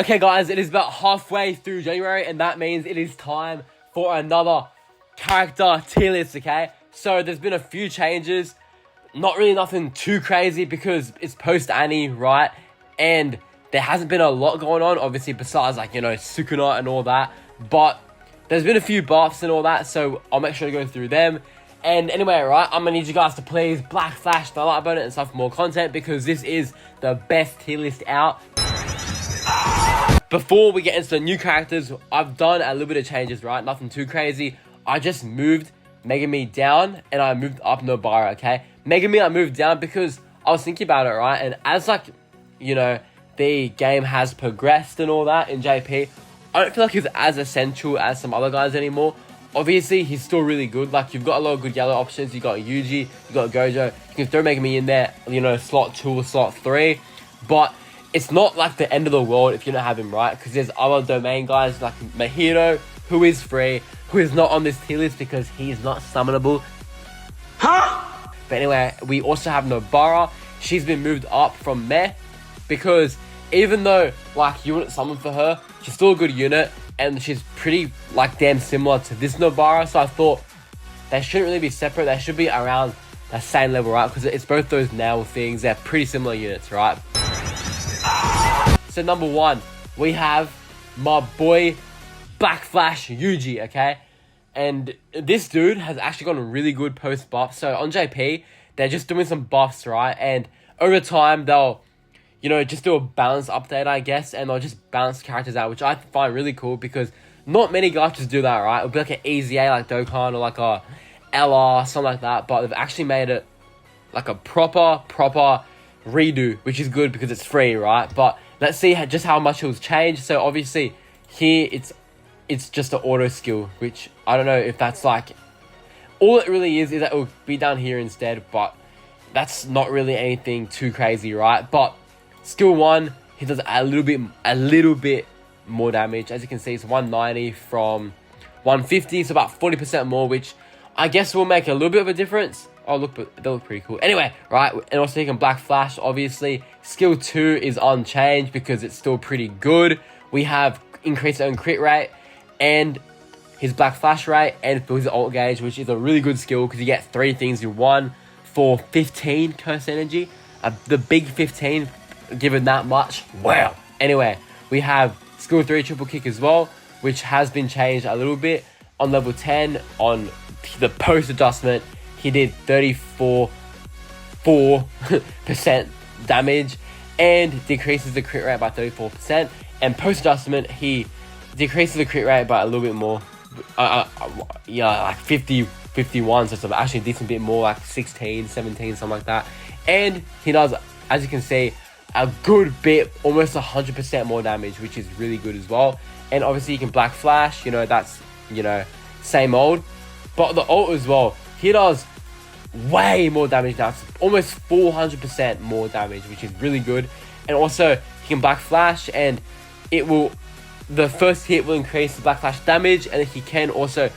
Okay guys, it is about halfway through January, and that means it is time for another character tier list, okay? So there's been a few changes, not really nothing too crazy because it's post-Annie, right? And there hasn't been a lot going on, obviously, besides like, you know, Sukuna and all that. But there's been a few buffs and all that, so I'll make sure to go through them. And anyway, right, I'm gonna need you guys to please black flash the like button and stuff for more content because this is the best tier list out. Before we get into the new characters, I've done a little bit of changes, right? Nothing too crazy. I just moved Megami down and I moved up Nobara, okay? Megami I moved down because I was thinking about it, right? And as like, you know, the game has progressed and all that in JP, I don't feel like he's as essential as some other guys anymore. Obviously, he's still really good. Like, you've got a lot of good yellow options. You got Yuji, you got Gojo. You can throw Megami in there, you know, slot 2 or slot 3. But it's not like the end of the world if you don't have him, right? Because there's other domain guys like Mahito, who is free, who is not on this tier list because he's not summonable. Huh? But anyway, we also have Nobara. She's been moved up from Meh because even though like you wouldn't summon for her, she's still a good unit and she's pretty like damn similar to this Nobara. So I thought they shouldn't really be separate. They should be around the same level, right? Because it's both those nail things. They're pretty similar units, right? So number 1, we have my boy Black Flash Yuji, okay? And this dude has actually gotten really good post buff. So on JP, they're just doing some buffs, right? And over time, they'll, you know, just do a balance update, I guess, and they'll just balance characters out, which I find really cool because not many guys just do that, right? It'll be like an EZA like Dokkan or like a LR, something like that, but they've actually made it like a proper redo, which is good because it's free, right? But let's see just how much it was changed. So obviously here it's just an auto skill, which I don't know if that's like all it really is that it will be down here instead, but that's not really anything too crazy, right? But skill 1, he does a little bit more damage. As you can see, it's 190 from 150, so about 40% more, which I guess will make a little bit of a difference. Oh, look, but they look pretty cool. Anyway, right, and also you can Black Flash, obviously. Skill 2 is unchanged because it's still pretty good. We have increased own crit rate and his Black Flash rate and his ult gauge, which is a really good skill because you get 3 things in one for 15 curse energy. The big 15, given that much, wow. Anyway, we have skill 3 triple kick as well, which has been changed a little bit. On level 10, on the post adjustment, he did 34% damage and decreases the crit rate by 34%. And post adjustment, he decreases the crit rate by a little bit more. Yeah, like 50, 51, so it's actually a decent bit more, like 16, 17, something like that. And he does, as you can see, a good bit, almost 100% more damage, which is really good as well. And obviously you can Black Flash, you know, that's, you know, same old. But the ult as well, he does way more damage now. It's almost 400% more damage, which is really good. And also, he can Black Flash, and it will, the first hit will increase the Black Flash damage, and he can also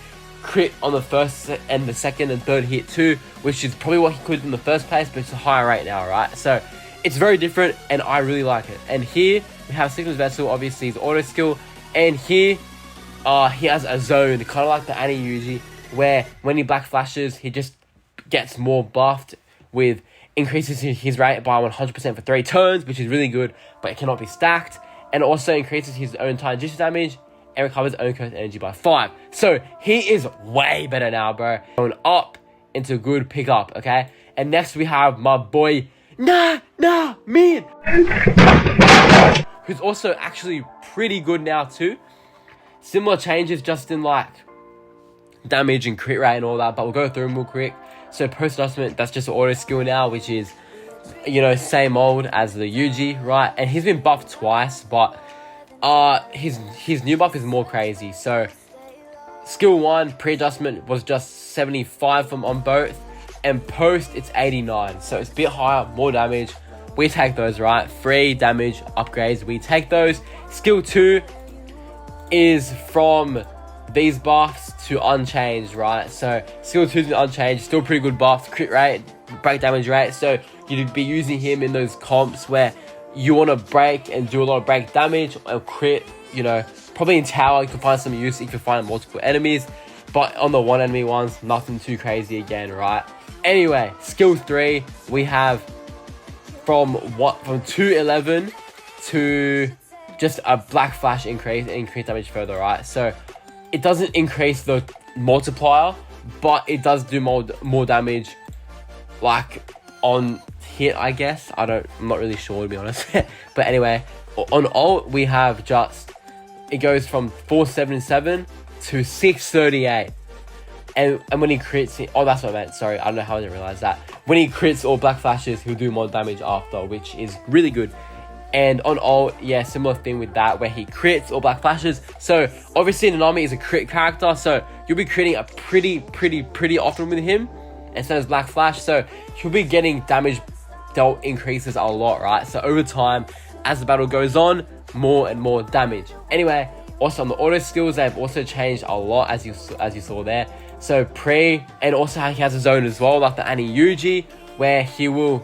crit on the first and the second and third hit too, which is probably what he could in the first place, but it's a higher rate now, right? So it's very different, and I really like it. And here we have Signal's Vessel, obviously his auto skill, and here he has a zone, kind of like the Annie Yuji, where when he Black Flashes, he just gets more buffed with increases his rate by 100% for 3 turns, which is really good, but it cannot be stacked, and also increases his own time Jutsu damage and recovers own curse energy by 5. So he is way better now, bro. Going up into good pickup, okay? And next we have my boy Nanami, who's also actually pretty good now too. Similar changes just in like damage and crit rate and all that, but we'll go through them real quick. So post adjustment, that's just an auto skill now, which is, you know, same old as the Yuji, right? And he's been buffed twice, but his new buff is more crazy. So skill 1 pre-adjustment was just 75 from on both, and post it's 89, so it's a bit higher, more damage. We take those, right? Free damage upgrades, we take those. Skill 2 is from these buffs to unchanged, right? So skill 2 is unchanged, still pretty good buff, crit rate, break damage rate. So you'd be using him in those comps where you want to break and do a lot of break damage or crit, you know, probably in tower you can find some use if you find multiple enemies, but on the one enemy ones, nothing too crazy again, right? Anyway, skill 3, we have from 211 to just a black flash increase damage further, right? So it doesn't increase the multiplier, but it does do more damage, like on hit, I guess. I'm not really sure, to be honest. But anyway, on ult we have it goes from 477 to 638. And when he crits, oh, that's what I meant. Sorry, I don't know how I didn't realize that. When he crits or black flashes, he'll do more damage after, which is really good. And on ult, yeah, similar thing with that, where he crits or black flashes. So obviously Nanami is a crit character, so you'll be critting a pretty often with him instead of black flash. So he'll be getting damage dealt increases a lot, right? So over time, as the battle goes on, more and more damage. Anyway, also on the auto skills, they've also changed a lot, as you saw there. So pre, and also he has his own as well, like the Yuji, where he will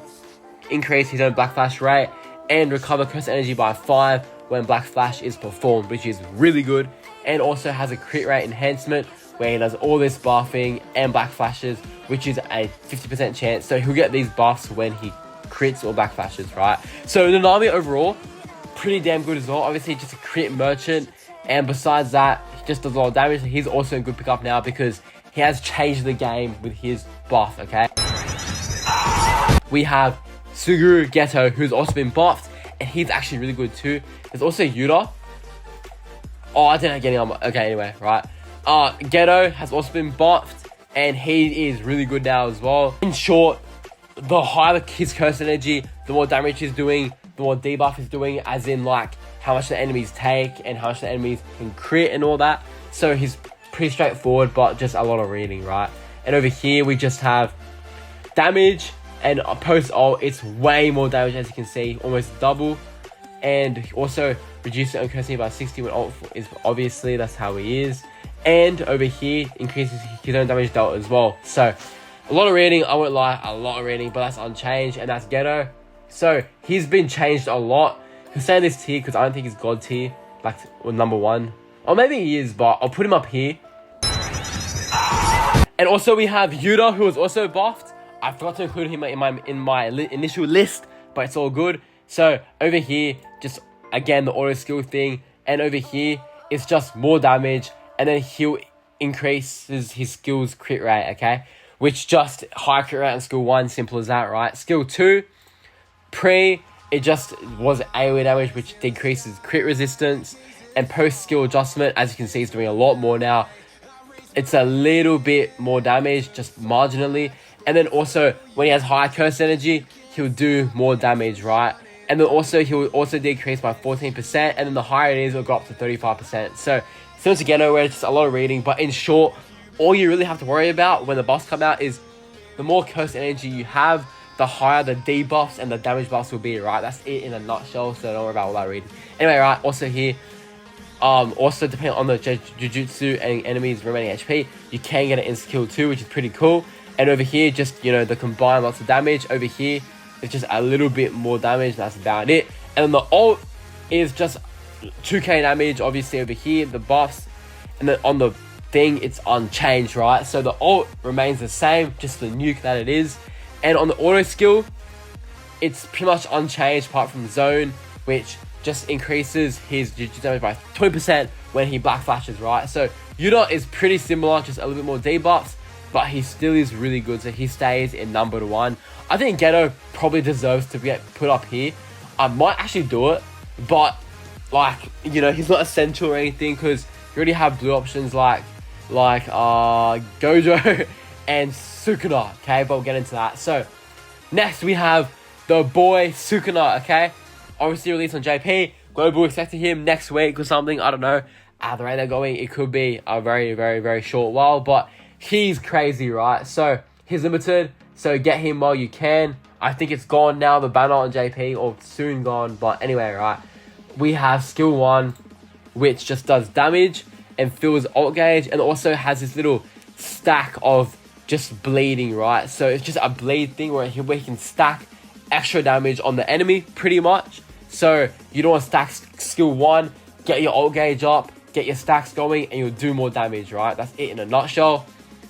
increase his own black flash rate and recover curse energy by 5 when black flash is performed, which is really good. And also has a crit rate enhancement where he does all this buffing and black flashes, which is a 50% chance. So he'll get these buffs when he crits or black flashes, right? So Nanami overall, pretty damn good as well. Obviously just a crit merchant, and besides that, he just does a lot of damage. He's also a good pickup now because he has changed the game with his buff, okay? We have Suguru Geto, who's also been buffed, and he's actually really good too. There's also Yuta. Oh, I didn't get him on. Okay, anyway, right. Geto has also been buffed, and he is really good now as well. In short, the higher his curse energy, the more damage he's doing, the more debuff he's doing, as in like how much the enemies take and how much the enemies can crit and all that. So he's pretty straightforward, but just a lot of reading, right? And over here we just have damage, and post ult it's way more damage, as you can see, almost double. And also reduce the curse by 60 when ult is, obviously that's how he is. And over here increases his own damage dealt as well. So a lot of reading, I won't lie, a lot of reading, but that's unchanged. And that's Geto. So he's been changed a lot. He'll stay in this tier because I don't think he's god tier, like number 1, or maybe he is, but I'll put him up here. And also we have Yuta, who was also buffed. I forgot to include him in my initial list, but it's all good. So over here, just again the auto skill thing, and over here it's just more damage, and then he'll increases his skills crit rate, okay? Which just high crit rate on skill 1, simple as that, right? Skill 2, pre, it just was AoE damage, which decreases crit resistance, and post skill adjustment, as you can see, he's doing a lot more now. It's a little bit more damage, just marginally. And then also, when he has high curse energy, he'll do more damage, right? And then also, he'll also decrease by 14%, and then the higher it is, it'll go up to 35%. So, similar to Geto, where it's just a lot of reading, but in short, all you really have to worry about when the buffs come out is the more curse energy you have, the higher the debuffs and the damage buffs will be, right? That's it in a nutshell, so don't worry about all that reading. Anyway, right, also here, also depending on the JUJUTSU and enemies remaining HP, you can get it in skill 2, which is pretty cool. And over here, just, you know, the combined lots of damage. Over here, it's just a little bit more damage, that's about it. And then the ult is just 2k damage, obviously over here, the buffs. And then on the thing, it's unchanged, right? So the ult remains the same, just the nuke that it is. And on the auto skill, it's pretty much unchanged apart from zone, which just increases his jiu-jitsu damage by 20% when he black flashes, right? So Yuta is pretty similar, just a little bit more debuffs, but he still is really good, so he stays in number 1. I think Geto probably deserves to get put up here. I might actually do it, but like, you know, he's not essential or anything because you already have blue options like Gojo and Sukuna, okay? But we'll get into that. So next we have the boy Sukuna, okay? Obviously released on JP. Global expecting him next week or something. I don't know. At the rate they're going, it could be a very, very, very short while. But he's crazy, right? So he's limited. So get him while you can. I think it's gone now, the banner on JP, or soon gone. But anyway, right? We have skill 1, which just does damage and fills ult gauge. And also has this little stack of just bleeding, right? So it's just a bleed thing where he can stack extra damage on the enemy, pretty much. So you don't want to stack skill 1, get your ult gauge up, get your stacks going, and you'll do more damage, right? That's it in a nutshell.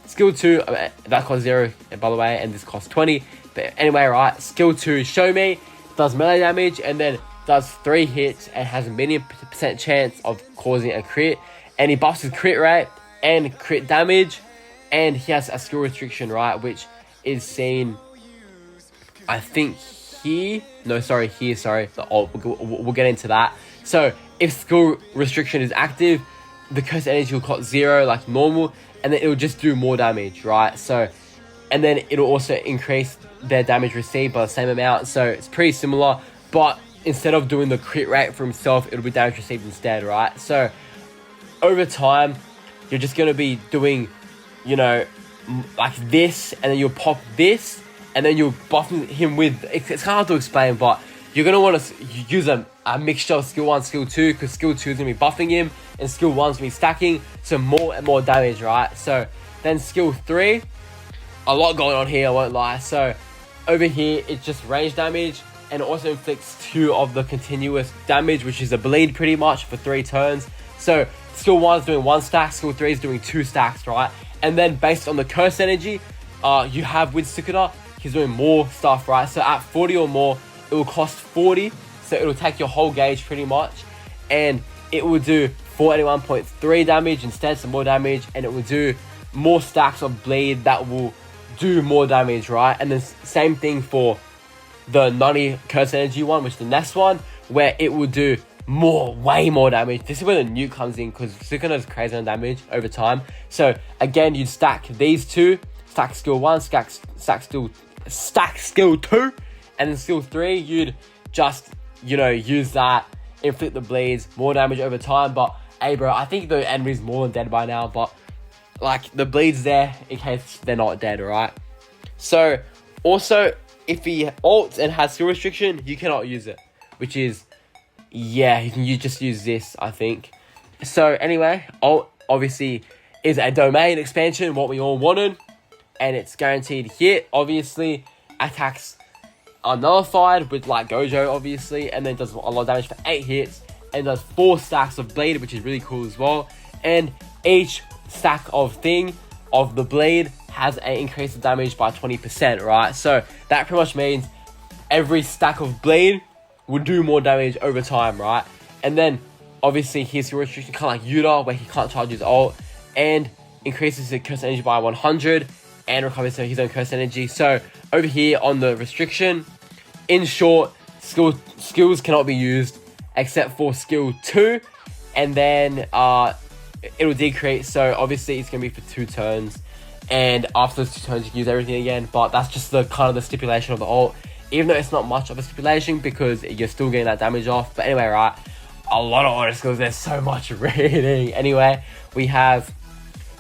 Skill 2, that costs 0, by the way, and this costs 20. But anyway, right, skill 2, Show Me, does melee damage, and then does 3 hits, and has a million % chance of causing a crit. And he buffs his crit rate and crit damage, and he has a skill restriction, right, which is seen, I think, here. No, sorry, here, sorry. The ult, we'll get into that. So, if skill restriction is active, the curse energy will cost 0, like normal, and then it will just do more damage, right? So, and then it'll also increase their damage received by the same amount. So, it's pretty similar, but instead of doing the crit rate for himself, it'll be damage received instead, right? So, over time, you're just going to be doing, you know, like this, and then you'll pop this, and then you'll buff him with, it's kind of hard to explain, but you're going to want to use a mixture of skill 1, skill 2, because skill 2 is going to be buffing him, and skill 1 is going to be stacking, so more and more damage, right? So then skill 3, a lot going on here, I won't lie. So over here, it's just range damage, and it also inflicts 2 of the continuous damage, which is a bleed pretty much for 3 turns. So skill 1 is doing 1 stack, skill 3 is doing 2 stacks, right? And then based on the curse energy you have with Sukuna, he's doing more stuff, right? So at 40 or more, it will cost 40. So it will take your whole gauge pretty much. And it will do 481.3 damage instead, some more damage. And it will do more stacks of bleed that will do more damage, right? And then same thing for the Nani curse energy one, which is the next one, where it will do way more damage. This is where the nuke comes in, because Sukuna is crazy on damage over time. So again, you'd stack these 2, stack skill 1, stack skill 2, and then skill 3, you'd just, you know, use that, inflict the bleeds, more damage over time. But hey bro, I think the enemy's more than dead by now, but like the bleeds there in case they're not dead, alright? So also, if he ults and has skill restriction, you cannot use it, which is, yeah, you just use this, I think. So anyway, ult obviously is a domain expansion, what we all wanted, and it's guaranteed hit. Obviously, attacks are nullified with like Gojo, obviously, and then does a lot of damage for 8 hits, and does 4 stacks of bleed, which is really cool as well. And each stack of the bleed has an increase of damage by 20%, right? So that pretty much means every stack of bleed will do more damage over time, right? And then obviously his skill restriction, kind of like Yuta, where he can't charge his ult, and increases his curse energy by 100 and recovers his own curse energy. So over here on the restriction, in short, skills cannot be used except for skill 2, and then it will decrease. So obviously it's gonna be for 2 turns, and after those 2 turns you can use everything again. But that's just the kind of the stipulation of the ult, even though it's not much of a stipulation because you're still getting that damage off. But anyway, right, a lot of auto skills, there's so much reading. Anyway, we have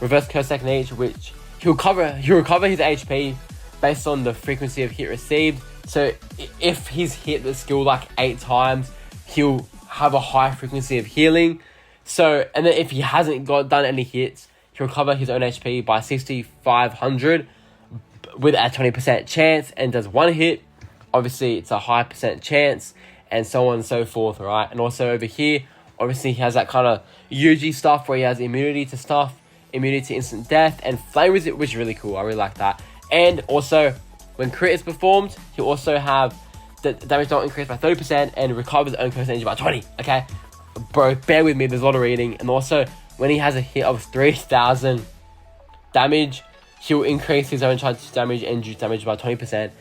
reverse curse technique, which he'll recover his HP based on the frequency of hit received. So if he's hit the skill like 8 times, he'll have a high frequency of healing. So, and then if he hasn't done any hits, he'll recover his own HP by 6,500 with a 20% chance, and does 1 hit. Obviously, it's a high % chance, and so on and so forth, right? And also over here, obviously, he has that kind of Yuji stuff where he has immunity to stuff, immunity to instant death, and flame resist, which is really cool. I really like that. And also, when crit is performed, he'll also have the damage not increased by 30% and recovers his own curse energy by 20. Okay, bro, bear with me. There's a lot of reading. And also, when he has a hit of 3,000 damage, he'll increase his own charge damage and juice damage by 20%.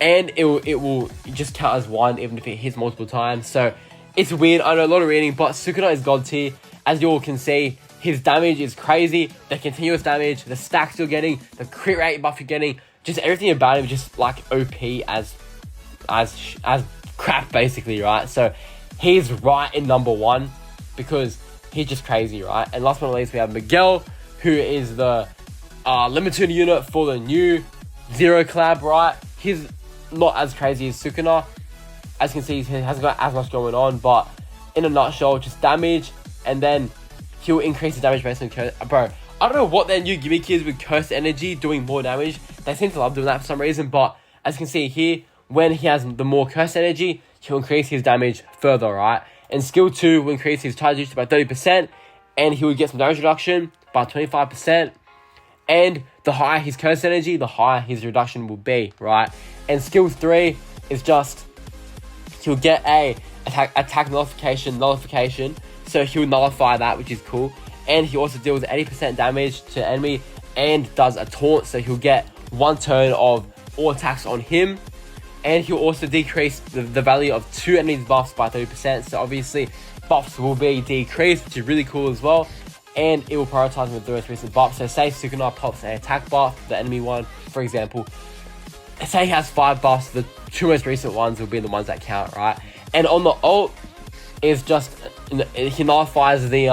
And it will just count as 1 even if it hits multiple times. So it's weird. I know, a lot of reading, but Sukuna is god tier. As you all can see, his damage is crazy. The continuous damage, the stacks you're getting, the crit rate buff you're getting, just everything about him is just like OP as crap basically, right? So he's right in number 1 because he's just crazy, right? And last but not least, we have Miguel, who is the limited unit for the new Zero collab, right? He's not as crazy as Sukuna. As you can see, he hasn't got as much going on, but in a nutshell, just damage, and then he'll increase the damage based on curse. Bro, I don't know what their new gimmick is with curse energy doing more damage. They seem to love doing that for some reason, but as you can see here, when he has the more curse energy, he'll increase his damage further, right? And skill 2 will increase his charge by 30%, and he will get some damage reduction by 25%. And the higher his curse energy, the higher his reduction will be, right? And skill 3 is just, he'll get a attack nullification, so he'll nullify that, which is cool. And he also deals 80% damage to enemy and does a taunt, so he'll get 1 turn of all attacks on him. And he'll also decrease the value of 2 enemies buffs by 30%, so obviously buffs will be decreased, which is really cool as well. And it will prioritize with the most recent buff. So say Sukuna pops an attack buff, the enemy one, for example. Say he has 5 buffs, the 2 most recent ones will be the ones that count, right? And on the ult, is just, he nullifies the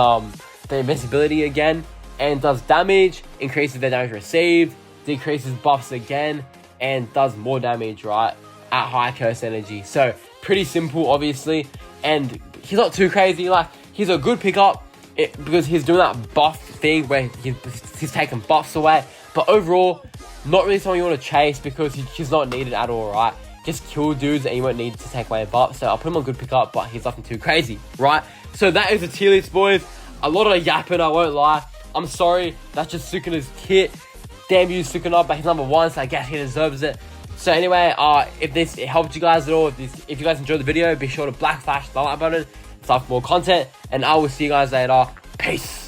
invincibility again, and does damage, increases the damage received, decreases buffs again, and does more damage, right? At high curse energy. So pretty simple, obviously. And he's not too crazy. Like, he's a good pickup. Because he's doing that buff thing where he's taking buffs away. But overall, not really someone you want to chase because he's not needed at all, right? Just kill dudes and you won't need to take away a buff. So I'll put him on good pickup, but he's nothing too crazy, right? So that is the tier list, boys. A lot of yapping, I won't lie. I'm sorry, that's just Sukuna's kit. Damn you, Sukuna, but he's number 1, so I guess he deserves it. So anyway, if this helped you guys at all, if you guys enjoyed the video, be sure to black flash the like button. For more content, and I will see you guys later. Peace.